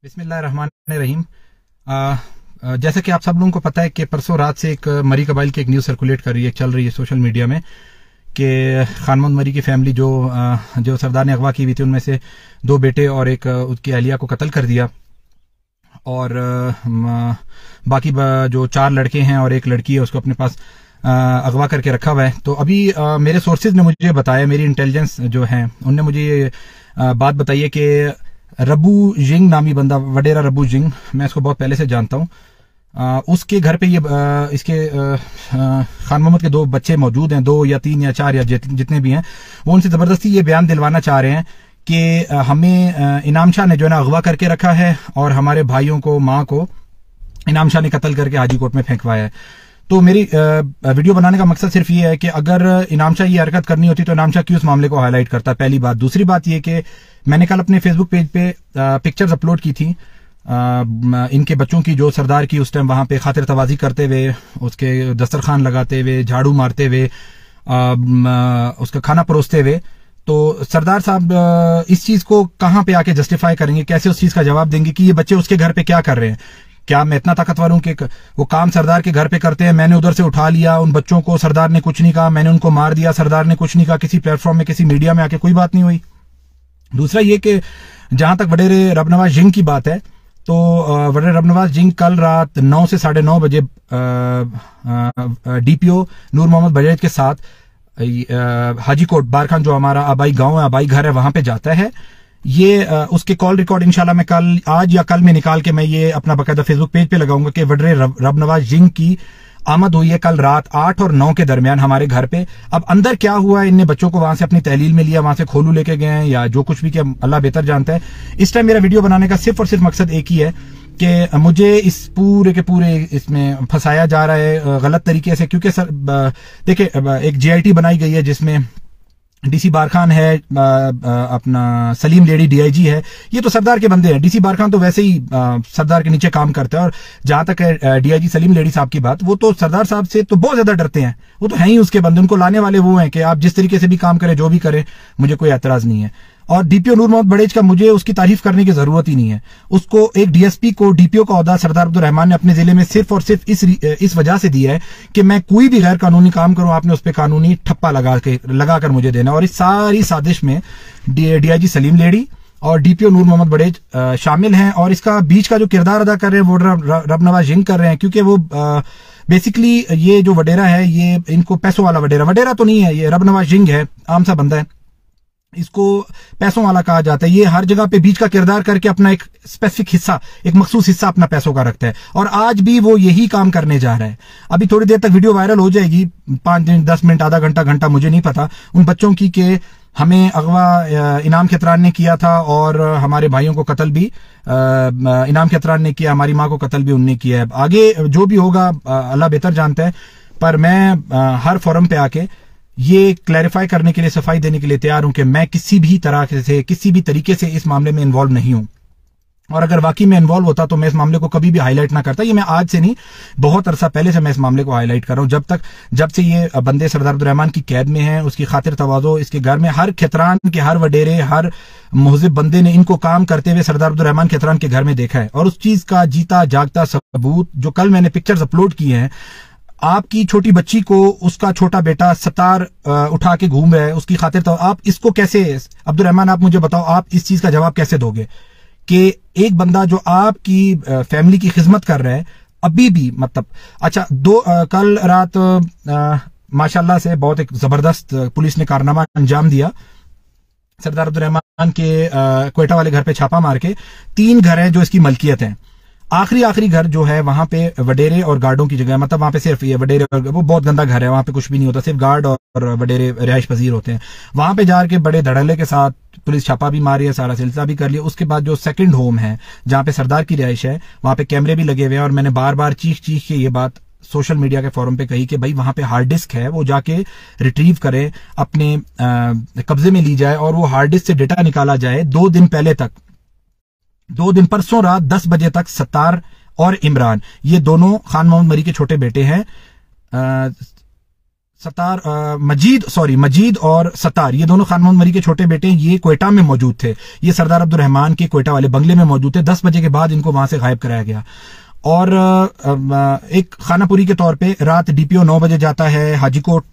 बिस्मिल्लाहिर्रहमानिर्रहीम। जैसे कि आप सब लोगों को पता है कि परसों रात से एक मरी कबाइल की एक न्यूज़ सर्कुलेट कर रही है, चल रही है सोशल मीडिया में कि खान मोहम्मद मरी की फैमिली जो सरदार ने अगवा की हुई थी, उनमें से दो बेटे और एक उसकी अहलिया को कत्ल कर दिया और बाकी जो चार लड़के हैं और एक लड़की है उसको अपने पास अगवा करके रखा हुआ है। तो अभी मेरे सोर्सेज ने मुझे बताया, मेरी इंटेलिजेंस जो है उनने मुझे ये बात बताई है कि रबू जिंग नामी बंदा, वडेरा रबू जिंग, मैं इसको बहुत पहले से जानता हूँ। उसके घर पे ये इसके खान मोहम्मद के दो बच्चे मौजूद हैं, 2 या 3 या 4 या जितने भी हैं, वो उनसे जबरदस्ती ये बयान दिलवाना चाह रहे हैं कि हमें इनाम शाह ने जो है ना अगवा करके रखा है और हमारे भाइयों को, माँ को इनाम शाह ने कत्ल करके हाजी कोर्ट में फेंकवाया है। तो मेरी वीडियो बनाने का मकसद सिर्फ ये है कि अगर इनाम शाह ये हरकत करनी होती तो इनाम शाह क्यों इस मामले को हाईलाइट करता, पहली बात। दूसरी बात ये कि मैंने कल अपने फेसबुक पेज पे पिक्चर्स अपलोड की थी इनके बच्चों की, जो सरदार की उस टाइम वहां पे खातिर तवाजी करते हुए, उसके दस्तरखान लगाते हुए, झाड़ू मारते हुए, उसका खाना परोसते हुए। तो सरदार साहब इस चीज को कहां पे आके जस्टिफाई करेंगे, कैसे उस चीज का जवाब देंगे कि ये बच्चे उसके घर पे क्या कर रहे हैं? क्या मैं इतना ताकतवर हूं कि वो काम सरदार के घर पे करते हैं, मैंने उधर से उठा लिया उन बच्चों को, सरदार ने कुछ नहीं कहा, मैंने उनको मार दिया, सरदार ने कुछ नहीं कहा, किसी प्लेटफॉर्म में किसी मीडिया में आके कोई बात नहीं हुई। दूसरा ये कि जहां तक वडेरे रबनवाज जिंग की बात है, तो वडेरे रबनवाज जिंग कल रात 9 से 9:30 बजे डीपीओ नूर मोहम्मद बड़ेज के साथ हाजी कोट बारखान, जो हमारा आबाई गांव है, आबाई घर है, वहां पे जाता है। ये उसके कॉल रिकॉर्ड इंशाल्लाह मैं आज या कल में निकाल के मैं ये अपना बाकायदा फेसबुक पेज पे लगाऊंगा कि वडरे रबनवाज जिंग की आमद हुई है कल रात 8 और 9 के दरमियान हमारे घर पे। अब अंदर क्या हुआ, इनने बच्चों को वहां से अपनी तहलील में लिया, वहां से खोलू लेके गए हैं या जो कुछ भी किया, अल्लाह बेहतर जानता है। इस टाइम मेरा वीडियो बनाने का सिर्फ और सिर्फ मकसद एक ही है कि मुझे इस पूरे के पूरे इसमें फंसाया जा रहा है गलत तरीके से। क्योंकि सर देखिए, एक JIT बनाई गई है जिसमें DC बारखान है, अपना सलीम लेडी DIG है, ये तो सरदार के बंदे हैं। DC बारखान तो वैसे ही सरदार के नीचे काम करता है, और जहां तक है DIG सलीम लेडी साहब की बात, वो तो सरदार साहब से तो बहुत ज्यादा डरते हैं, वो तो है ही उसके बंदे, उनको लाने वाले वो हैं कि आप जिस तरीके से भी काम करें, जो भी करें, मुझे कोई एतराज नहीं है। और DPO नूर मोहम्मद बड़ेज का मुझे उसकी तारीफ करने की जरूरत ही नहीं है। उसको एक DSP को DPO का ओहदा सरदार अब्दुल रहमान ने अपने जिले में सिर्फ और सिर्फ इस वजह से दिया है कि मैं कोई भी गैर कानूनी काम करूं, आपने उस पर कानूनी ठप्पा लगाकर मुझे देना। और इस सारी साजिश में DIG सलीम लेडी और DPO नूर मोहम्मद बड़ेज शामिल हैं, और इसका बीच का जो किरदार अदा कर रहे हैं वो रबनवाज जिंग कर रहे हैं। क्योंकि वो बेसिकली ये जो वडेरा है, ये इनको पैसों वाला वडेरा तो नहीं है, ये रबनवाज जिंग है, आम सा बंदा है, इसको पैसों वाला कहा जाता है। ये हर जगह पे बीच का किरदार करके अपना एक स्पेसिफिक हिस्सा, एक मखसूस हिस्सा अपना पैसों का रखता है, और आज भी वो यही काम करने जा रहा है। अभी थोड़ी देर तक वीडियो वायरल हो जाएगी, 5 दिन 10 मिनट आधा घंटा मुझे नहीं पता, उन बच्चों की के हमें अगवा इनाम खितरान ने किया था और हमारे भाइयों को कत्ल भी इनाम खितरान ने किया, हमारी माँ को कत्ल भी उनने किया है। आगे जो भी होगा अल्लाह बेहतर जानता है, पर मैं हर फोरम पे आके ये क्लैरिफाई करने के लिए, सफाई देने के लिए तैयार हूं कि मैं किसी भी तरह से, किसी भी तरीके से इस मामले में इन्वॉल्व नहीं हूं, और अगर वाकई में इन्वॉल्व होता तो मैं इस मामले को कभी भी हाईलाइट ना करता। ये मैं आज से नहीं, बहुत अरसा पहले से मैं इस मामले को हाईलाइट कर रहा हूं। जब से ये बंदे सरदार अब्दुल रहमान की कैद में हैं, उसकी खातिर तवाज़ो, इसके घर में हर खितरान के, हर वडेरे, हर मुहज़िब बंदे ने इनको काम करते हुए सरदार अब्दुल रहमान खितरान के घर में देखा है। और उस चीज का जीता जागता सबूत जो कल मैंने पिक्चर्स अपलोड किए हैं, आपकी छोटी बच्ची को उसका छोटा बेटा सतार उठा के घूम रहा है उसकी खातिर, तो आप इसको कैसे, अब्दुल रहमान आप मुझे बताओ, आप इस चीज का जवाब कैसे दोगे कि एक बंदा जो आपकी फैमिली की खिदमत कर रहा है अभी भी, मतलब अच्छा कल रात माशाल्लाह से बहुत एक जबरदस्त पुलिस ने कारनामा अंजाम दिया। सरदार अब्दुल रहमान के क्वेटा वाले घर पे छापा मार के 3 घर हैं जो इसकी मलकियत हैं। आखिरी घर जो है वहां पे वडेरे और गार्डों की जगह, मतलब वहां पे सिर्फ ये वडेरे, वो बहुत गंदा घर है, वहां पे कुछ भी नहीं होता, सिर्फ गार्ड और वडेरे रिहाइश पजीर होते हैं। वहां पे जाके बड़े धड़ल्ले के साथ पुलिस छापा भी मारी है, सारा सिलसिला भी कर लिया। उसके बाद जो सेकंड होम है जहां पे सरदार की रिहाइश है, वहां पे कैमरे भी लगे हुए हैं, और मैंने बार बार चीख के ये बात सोशल मीडिया के फोरम पे कही कि भाई वहां पे हार्ड डिस्क है, वो जाके रिट्रीव करे, अपने कब्जे में ली जाए, और वो हार्ड डिस्क से डेटा निकाला जाए। 2 दिन पहले तक, 2 दिन परसों रात 10 बजे तक सत्तार और इमरान, ये दोनों खान मोहम्मद मरी के छोटे बेटे हैं। मजीद और सत्तार, ये दोनों खान मोहम्मद मरी के छोटे बेटे, ये क्वेटा में मौजूद थे। ये सरदार अब्दुल रहमान के क्वेटा वाले बंगले में मौजूद थे। 10 बजे के बाद इनको वहां से गायब कराया गया। और एक खानापुरी के तौर पे रात डीपीओ 9 बजे जाता है हाजीकोट,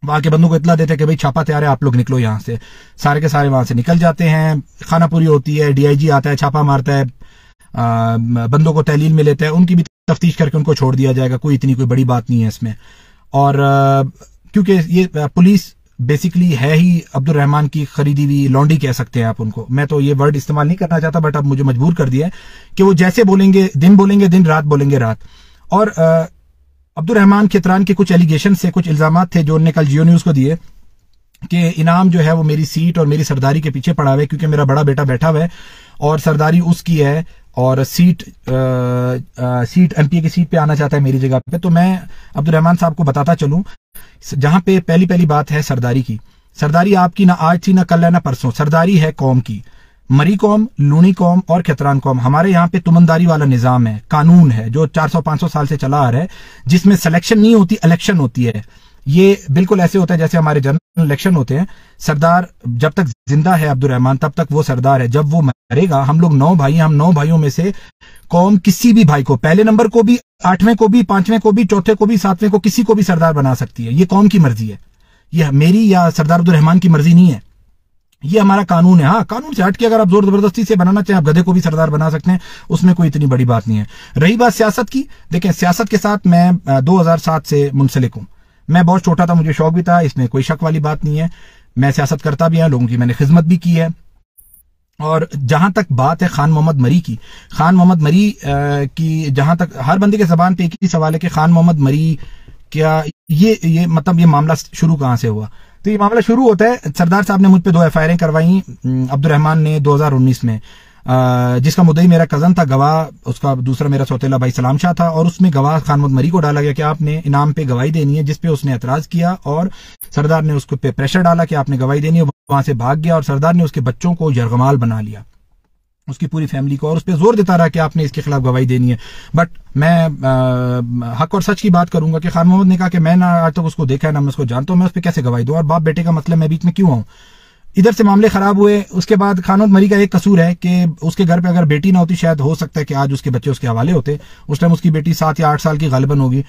वहां के बंदों को इतला देते हैं कि भाई छापा तैयार है, आप लोग निकलो यहां से। सारे के सारे वहां से निकल जाते हैं। खानापुरी होती है, डीआईजी आता है, छापा मारता है, बंदों को तहलील में लेता है, उनकी भी तफ्तीश करके उनको छोड़ दिया जाएगा। कोई बड़ी बात नहीं है इसमें। और क्योंकि ये पुलिस बेसिकली है ही अब्दुल रहमान की खरीदी हुई लौंडी कह सकते हैं आप उनको। मैं तो ये वर्ड इस्तेमाल नहीं करना चाहता, बट अब मुझे मजबूर कर दिया है कि वो जैसे बोलेंगे दिन, रात बोलेंगे रात। और अब्दुल रहमान खितरान के कुछ एलिगेशन से, कुछ इल्जाम थे जो उन्होंने कल जियो न्यूज को दिए कि इनाम जो है वो मेरी सीट और मेरी सरदारी के पीछे पड़ा हुआ है, क्योंकि मेरा बड़ा बेटा बैठा हुआ है और सरदारी उसकी है और सीट एमपी की सीट पे आना चाहता है मेरी जगह पे। तो मैं अब्दुल रहमान साहब को बताता चलूं, जहां पे पहली बात है सरदारी की। सरदारी आपकी ना आज थी, ना कल है, ना परसों। सरदारी है कौम की। मरी कौम, लूनी कौम और खितरान कौम। हमारे यहाँ पे तुमंदारी वाला निजाम है, कानून है जो 400-500 साल से चला आ रहा है, जिसमें सिलेक्शन नहीं होती, इलेक्शन होती है। ये बिल्कुल ऐसे होता है जैसे हमारे जनरल इलेक्शन होते हैं। सरदार जब तक जिंदा है अब्दुल रहमान, तब तक वो सरदार है। जब वो मरेगा, हम लोग 9 भाई, हम 9 भाइयों में से कौम किसी भी भाई को, पहले नंबर को भी, 8वें को भी, 5वें को भी, 4थे को भी, 7वें को, किसी को भी सरदार बना सकती है। ये कौम की मर्जी है, ये मेरी या सरदार अब्दुल रहमान की मर्जी नहीं है। ये हमारा कानून है। हाँ, कानून से हटके अगर आप जोर जबरदस्ती से बनाना चाहें, आप गधे को भी सरदार बना सकते हैं, उसमें कोई इतनी बड़ी बात नहीं है। रही बात सियासत की, देखें सियासत के साथ मैं 2007 से मुंसलिक हूं। मैं बहुत छोटा था, मुझे शौक भी था, इसमें कोई शक वाली बात नहीं है। मैं सियासत करता भी हूं, लोगों की मैंने खिदमत भी की है। और जहां तक बात है खान मोहम्मद मरी की, खान मोहम्मद मरी की जहां तक हर बंदे के जबान पे एक ही सवाल है कि खान मोहम्मद मरी क्या ये मतलब ये मामला शुरू कहां से हुआ। तो ये मामला शुरू होता है, सरदार साहब ने मुझ पे 2 एफआईआर करवाई अब्दुल रहमान ने 2019 में, जिसका मुद्दई मेरा कजन था, गवाह उसका दूसरा मेरा सौतेला भाई सलाम शाह था। और उसमें गवाह खान मोहम्मद मरी को डाला गया कि आपने इनाम पे गवाही देनी है, जिसपे उसने एतराज किया और सरदार ने उसको पे प्रेशर डाला कि आपने गवाही देनी है। वहां से भाग गया और सरदार ने उसके बच्चों को यरगमाल बना लिया, उसकी पूरी फैमिली को, और उस पर जोर देता रहा कि आपने इसके खिलाफ गवाही देनी है। बट मैं हक और सच की बात करूंगा कि खान मोहम्मद ने कहा कि मैं ना आज तक उसको देखा है, ना मैं उसको जानता हूं, मैं उस पर कैसे गवाही दूं, और बाप बेटे का मतलब मैं बीच में क्यों आऊं। इधर से मामले खराब हुए। उसके बाद खान मोहम्मद मरी का एक कसूर है कि उसके घर पे अगर बेटी ना होती, शायद हो सकता है कि आज उसके बच्चे उसके हवाले होते। उस टाइम उसकी बेटी 7 या 8 साल की गालिबन होगी।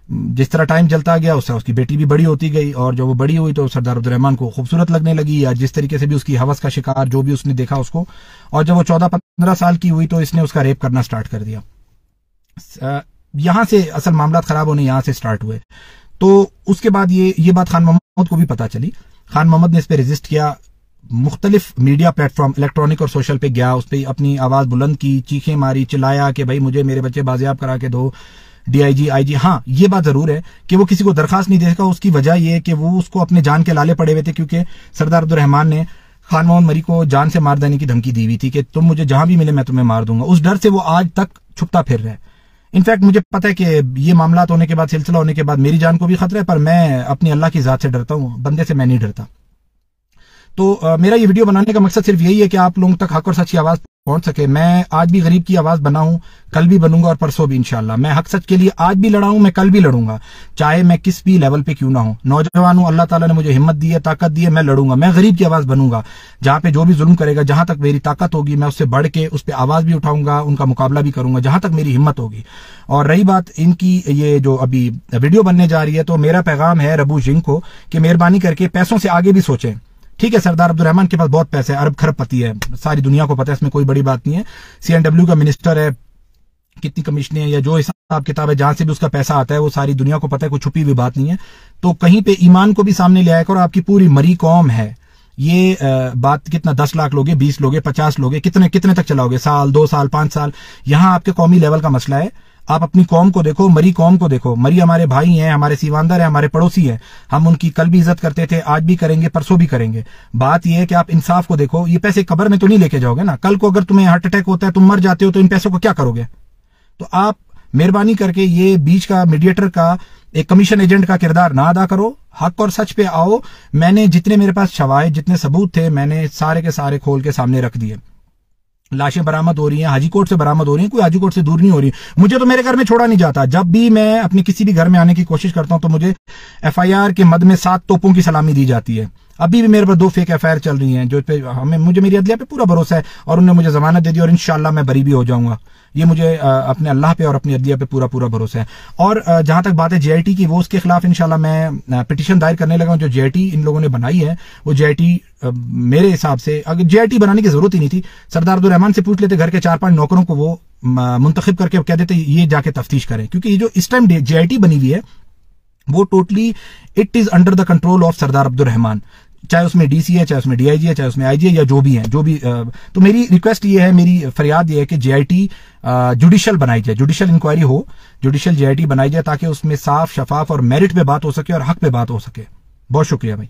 जिस तरह टाइम चलता गया उससे उसकी बेटी भी बड़ी होती गई, और जब वो बड़ी हुई तो सरदार अब्दुल रहमान को खूबसूरत लगने लगी, या जिस तरीके से भी उसकी हवस का शिकार जो भी उसने देखा उसको। और जब वो 14-15 साल की हुई तो इसने उसका रेप करना स्टार्ट कर दिया। यहां से असल मामला खराब होने यहां से स्टार्ट हुए। तो उसके बाद ये बात खान मोहम्मद को भी पता चली। खान मोहम्मद ने इस पर रजिस्ट किया, मुख्तलिफ मीडिया प्लेटफॉर्म इलेक्ट्रॉनिक और सोशल पे गया, उस पर अपनी आवाज बुलंद की, चीखें मारी, चिल्लाया कि भाई मुझे मेरे बच्चे बाजियाब करा के दो, डीआईजी आईजी। हाँ, ये बात जरूर है कि वो किसी को दरखास्त नहीं देगा। उसकी वजह यह है कि वो उसको अपने जान के लाले पड़े हुए थे, क्योंकि सरदार अब्दुल रहमान ने खान मोहम्मद मरी को जान से मार देने की धमकी दी हुई थी कि तुम मुझे जहां भी मिले मैं तुम्हें मार दूंगा। उस डर से वो आज तक छुपता फिर रहा है। इनफैक्ट मुझे पता है कि ये मामला होने के बाद, सिलसिला होने के बाद मेरी जान को भी खतरा है, पर मैं अपनी अल्लाह की जात से डरता हूं, बंदे से मैं नहीं डरता। तो मेरा ये वीडियो बनाने का मकसद सिर्फ यही है कि आप लोगों तक हक और सच की आवाज पहुंच सके। मैं आज भी गरीब की आवाज बना हूं, कल भी बनूंगा और परसों भी इंशाल्लाह। मैं हक सच के लिए आज भी लड़ा हूं, मैं कल भी लड़ूंगा, चाहे मैं किस भी लेवल पे क्यों ना हूं। नौजवान हूं, अल्लाह ताला ने मुझे हिम्मत दी है, ताकत दी है, मैं लड़ूंगा। मैं गरीब की आवाज बनूंगा, जहां पे जो भी जुल्म करेगा, जहां तक मेरी ताकत होगी मैं उससे बढ़ के उस पर आवाज भी उठाऊंगा, उनका मुकाबला भी करूंगा, जहां तक मेरी हिम्मत होगी। और रही बात इनकी ये जो अभी वीडियो बनने जा रही है, तो मेरा पैगाम है रबू सिंह को कि मेहरबानी करके पैसों से आगे भी सोचें। ठीक है, सरदार अब्दुल रहमान के पास बहुत पैसे है, अरब खरब पति है, सारी दुनिया को पता है, इसमें कोई बड़ी बात नहीं है। CNW का मिनिस्टर है, कितनी कमीशनें या जो हिसाब किताब है, जहां से भी उसका पैसा आता है वो सारी दुनिया को पता है, कोई छुपी हुई बात नहीं है। तो कहीं पे ईमान को भी सामने ले आया करो। आपकी पूरी मरी कौम है, ये बात कितना 10 लाख लोगे, 20 लोगे, 50 लोगे, कितने तक चलाओगे, साल 2 साल 5 साल। यहां आपके कौमी लेवल का मसला है। आप अपनी कौम को देखो, मरी कौम को देखो। मरी हमारे भाई हैं, हमारे सीवानदार हैं, हमारे पड़ोसी हैं। हम उनकी कल भी इज्जत करते थे, आज भी करेंगे, परसों भी करेंगे। बात यह है कि आप इंसाफ को देखो। ये पैसे कब्र में तो नहीं लेके जाओगे ना। कल को अगर तुम्हें हार्ट अटैक होता है, तुम मर जाते हो, तो इन पैसों को क्या करोगे। तो आप मेहरबानी करके ये बीच का मीडिएटर का, एक कमीशन एजेंट का किरदार ना अदा करो, हक और सच पे आओ। मैंने जितने मेरे पास शवाहिद, जितने सबूत थे, मैंने सारे के सारे खोल के सामने रख दिए। लाशें बरामद हो रही हैं, हाजी कोर्ट से बरामद हो रही हैं, कोई हाजी कोर्ट से दूर नहीं हो रही। मुझे तो मेरे घर में छोड़ा नहीं जाता। जब भी मैं अपने किसी भी घर में आने की कोशिश करता हूं तो मुझे FIR के मद में 7 तोपों की सलामी दी जाती है। अभी भी मेरे पर 2 फेक FIR चल रही हैं, जो पे मुझे मेरी अदलिया पे पूरा भरोसा है और उन्होंने मुझे जमानत दे दी और इंशाल्लाह मैं बरी भी हो जाऊंगा। ये मुझे अपने अल्लाह पे और अपनी अदलिया पे पूरा भरोसा है। और जहां तक बात है JIT की, वो उसके खिलाफ इंशाल्लाह मैं पिटीशन दायर करने लगा हूं। जो JIT इन लोगों ने बनाई है, वो JIT मेरे हिसाब से अगर JIT बनाने की जरूरत ही नहीं थी। सरदार अब्दुल रहमान से पूछ लेते, घर के 4-5 नौकरों को वो मुंतखब करके कह देते ये जाके तफ्तीश करें, क्योंकि ये जो इस टाइम JIT बनी हुई है वो totally it is under the control of Sardar Abdul Rahman. चाहे उसमें DC है, चाहे उसमें DIG है, चाहे उसमें IG है, या जो भी है, जो भी तो मेरी रिक्वेस्ट ये है, मेरी फरियाद ये है कि JIT जुडिशियल बनाई जाए, जुडिशियल इंक्वायरी हो, जुडिशियल JIT बनाई जाए ताकि उसमें साफ, शफाफ और मेरिट पे बात हो सके और हक पे बात हो सके। बहुत शुक्रिया भाई।